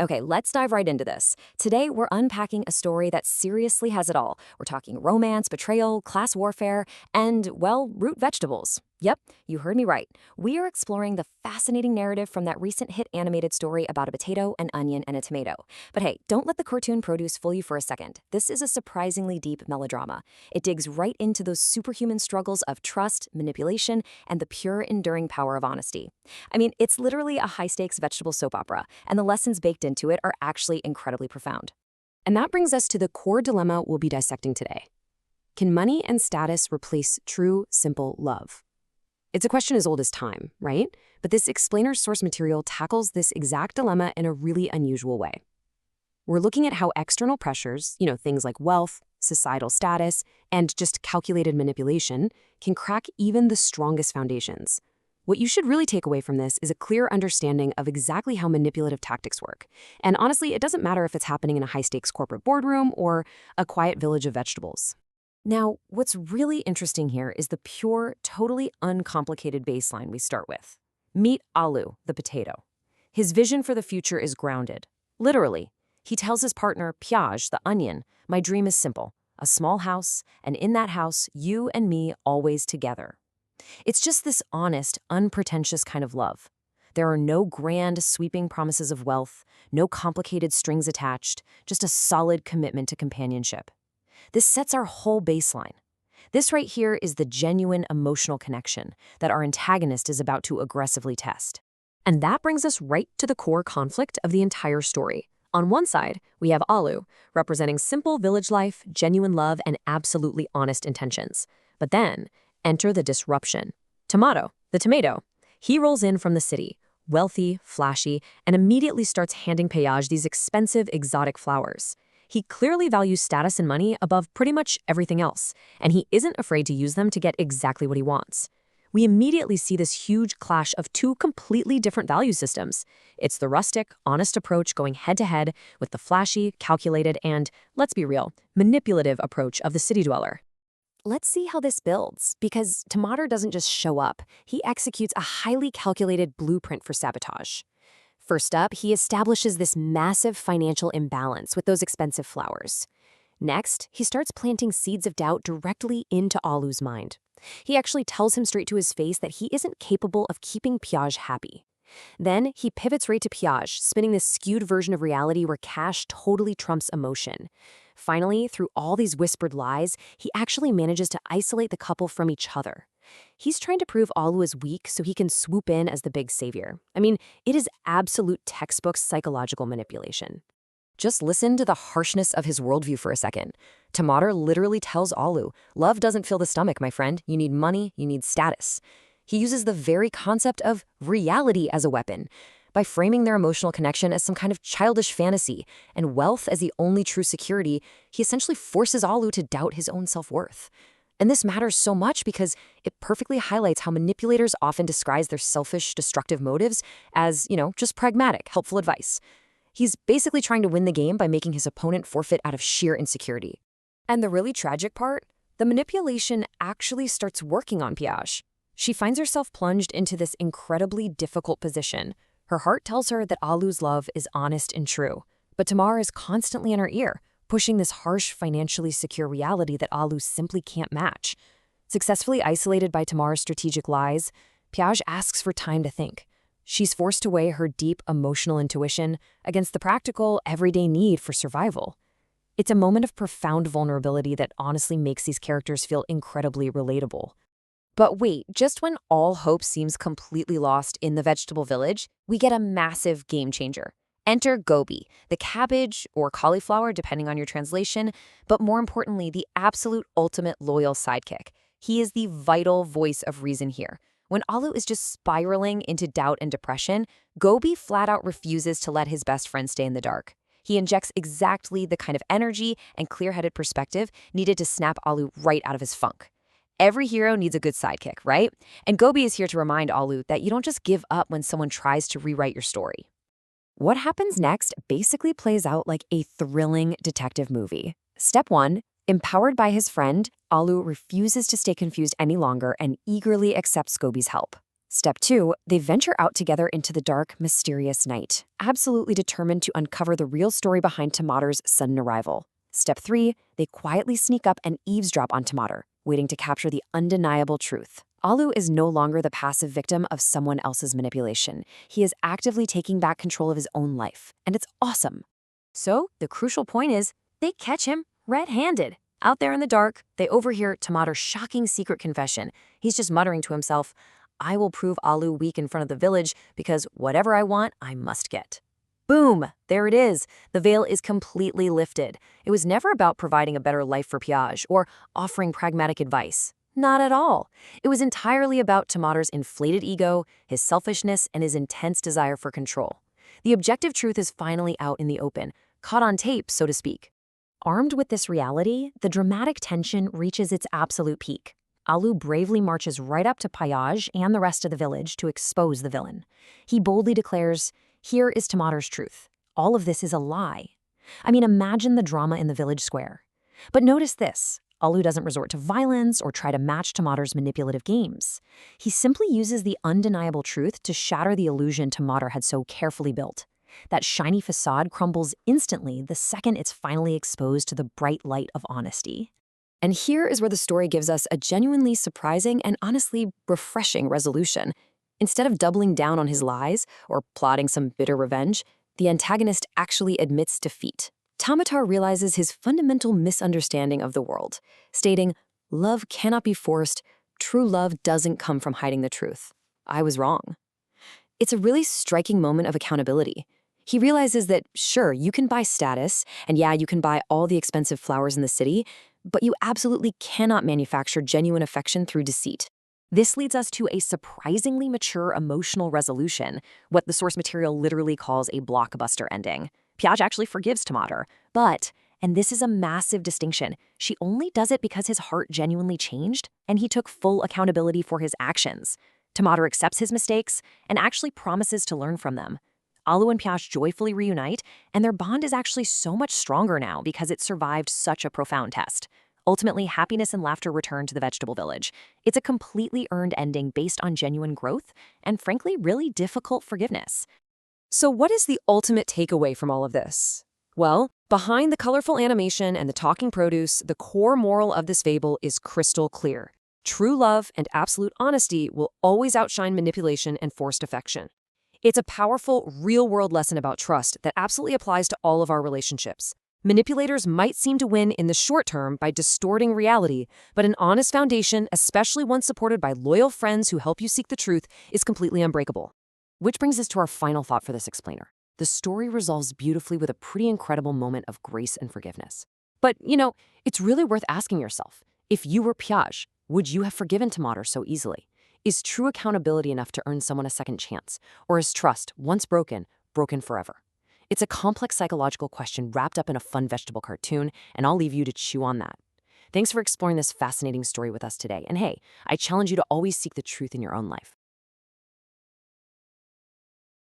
Okay, let's dive right into this. Today, we're unpacking a story that seriously has it all. We're talking romance, betrayal, class warfare, and, well, root vegetables. Yep, you heard me right. We are exploring the fascinating narrative from that recent hit animated story about a potato, an onion, and a tomato. But hey, don't let the cartoon produce fool you for a second. This is a surprisingly deep melodrama. It digs right into those superhuman struggles of trust, manipulation, and the pure, enduring power of honesty. I mean, it's literally a high stakes vegetable soap opera, and the lessons baked into it are actually incredibly profound. And that brings us to the core dilemma we'll be dissecting today. Can money and status replace true, simple love? It's a question as old as time, right? But this explainer's source material tackles this exact dilemma in a really unusual way. We're looking at how external pressures, things like wealth, societal status, and just calculated manipulation, can crack even the strongest foundations. What you should really take away from this is a clear understanding of exactly how manipulative tactics work. And honestly, it doesn't matter if it's happening in a high-stakes corporate boardroom or a quiet village of vegetables. Now, what's really interesting here is the pure, totally uncomplicated baseline we start with. Meet Alu, the potato. His vision for the future is grounded. Literally, he tells his partner, Piaj, the onion, "My dream is simple, a small house, and in that house, you and me always together." It's just this honest, unpretentious kind of love. There are no grand, sweeping promises of wealth, no complicated strings attached, just a solid commitment to companionship. This sets our whole baseline. This right here is the genuine emotional connection that our antagonist is about to aggressively test. And that brings us right to the core conflict of the entire story. On one side, we have Alu, representing simple village life, genuine love, and absolutely honest intentions. But then, enter the disruption. Tomato, the tomato. He rolls in from the city, wealthy, flashy, and immediately starts handing Payaj these expensive, exotic flowers. He clearly values status and money above pretty much everything else, and he isn't afraid to use them to get exactly what he wants. We immediately see this huge clash of two completely different value systems. It's the rustic, honest approach going head-to-head with the flashy, calculated, and, let's be real, manipulative approach of the city dweller. Let's see how this builds, because Tomato doesn't just show up, he executes a highly calculated blueprint for sabotage. First up, he establishes this massive financial imbalance with those expensive flowers. Next, he starts planting seeds of doubt directly into Alu's mind. He actually tells him straight to his face that he isn't capable of keeping Piaj happy. Then, he pivots right to Piaj, spinning this skewed version of reality where cash totally trumps emotion. Finally, through all these whispered lies, he actually manages to isolate the couple from each other. He's trying to prove Alu is weak so he can swoop in as the big savior. I mean, it is absolute textbook psychological manipulation. Just listen to the harshness of his worldview for a second. Tomato literally tells Alu, "Love doesn't fill the stomach, my friend. You need money, you need status." He uses the very concept of reality as a weapon, by framing their emotional connection as some kind of childish fantasy, and wealth as the only true security. He essentially forces Alu to doubt his own self-worth. And this matters so much because it perfectly highlights how manipulators often disguise their selfish, destructive motives as, just pragmatic, helpful advice. He's basically trying to win the game by making his opponent forfeit out of sheer insecurity. And the really tragic part? The manipulation actually starts working on Piaj. She finds herself plunged into this incredibly difficult position. Her heart tells her that Alu's love is honest and true, but Tamar is constantly in her ear, pushing this harsh, financially secure reality that Alu simply can't match. Successfully isolated by Tamar's strategic lies, Piaj asks for time to think. She's forced to weigh her deep emotional intuition against the practical, everyday need for survival. It's a moment of profound vulnerability that honestly makes these characters feel incredibly relatable. But wait, just when all hope seems completely lost in the vegetable village, we get a massive game changer. Enter Gobi, the cabbage or cauliflower, depending on your translation, but more importantly, the absolute ultimate loyal sidekick. He is the vital voice of reason here. When Alu is just spiraling into doubt and depression, Gobi flat out refuses to let his best friend stay in the dark. He injects exactly the kind of energy and clear-headed perspective needed to snap Alu right out of his funk. Every hero needs a good sidekick, right? And Gobi is here to remind Alu that you don't just give up when someone tries to rewrite your story. What happens next basically plays out like a thrilling detective movie. Step 1, empowered by his friend, Alu refuses to stay confused any longer and eagerly accepts Gobi's help. Step 2, they venture out together into the dark, mysterious night, absolutely determined to uncover the real story behind Tomater's sudden arrival. Step 3, they quietly sneak up and eavesdrop on Tomater, waiting to capture the undeniable truth. Alu is no longer the passive victim of someone else's manipulation. He is actively taking back control of his own life, and it's awesome. So, the crucial point is, they catch him red-handed. Out there in the dark, they overhear Tomater's shocking secret confession. He's just muttering to himself, "I will prove Alu weak in front of the village because whatever I want, I must get." Boom! There it is. The veil is completely lifted. It was never about providing a better life for Piage or offering pragmatic advice. Not at all. It was entirely about Tomater's inflated ego, his selfishness, and his intense desire for control. The objective truth is finally out in the open, caught on tape, so to speak. Armed with this reality, the dramatic tension reaches its absolute peak. Alu bravely marches right up to Piage and the rest of the village to expose the villain. He boldly declares, "Here is Tomater's truth. All of this is a lie." I mean, imagine the drama in the village square. But notice this. Alu doesn't resort to violence or try to match Tomater's manipulative games. He simply uses the undeniable truth to shatter the illusion Tomater had so carefully built. That shiny facade crumbles instantly the second it's finally exposed to the bright light of honesty. And here is where the story gives us a genuinely surprising and honestly refreshing resolution. Instead of doubling down on his lies or plotting some bitter revenge, the antagonist actually admits defeat. Tomatar realizes his fundamental misunderstanding of the world, stating, "Love cannot be forced. True love doesn't come from hiding the truth. I was wrong." It's a really striking moment of accountability. He realizes that, sure, you can buy status, and yeah, you can buy all the expensive flowers in the city, but you absolutely cannot manufacture genuine affection through deceit. This leads us to a surprisingly mature emotional resolution, what the source material literally calls a blockbuster ending. Piage actually forgives Tomater, but, and this is a massive distinction, she only does it because his heart genuinely changed and he took full accountability for his actions. Tomater accepts his mistakes and actually promises to learn from them. Alu and Piage joyfully reunite, and their bond is actually so much stronger now because it survived such a profound test. Ultimately, happiness and laughter return to the vegetable village. It's a completely earned ending based on genuine growth and, frankly, really difficult forgiveness. So what is the ultimate takeaway from all of this? Well, behind the colorful animation and the talking produce, the core moral of this fable is crystal clear. True love and absolute honesty will always outshine manipulation and forced affection. It's a powerful, real-world lesson about trust that absolutely applies to all of our relationships. Manipulators might seem to win in the short term by distorting reality, but an honest foundation, especially one supported by loyal friends who help you seek the truth, is completely unbreakable. Which brings us to our final thought for this explainer. The story resolves beautifully with a pretty incredible moment of grace and forgiveness. But, it's really worth asking yourself, if you were Piage, would you have forgiven Tomater so easily? Is true accountability enough to earn someone a second chance? Or is trust, once broken, broken forever? It's a complex psychological question wrapped up in a fun vegetable cartoon, and I'll leave you to chew on that. Thanks for exploring this fascinating story with us today. And hey, I challenge you to always seek the truth in your own life.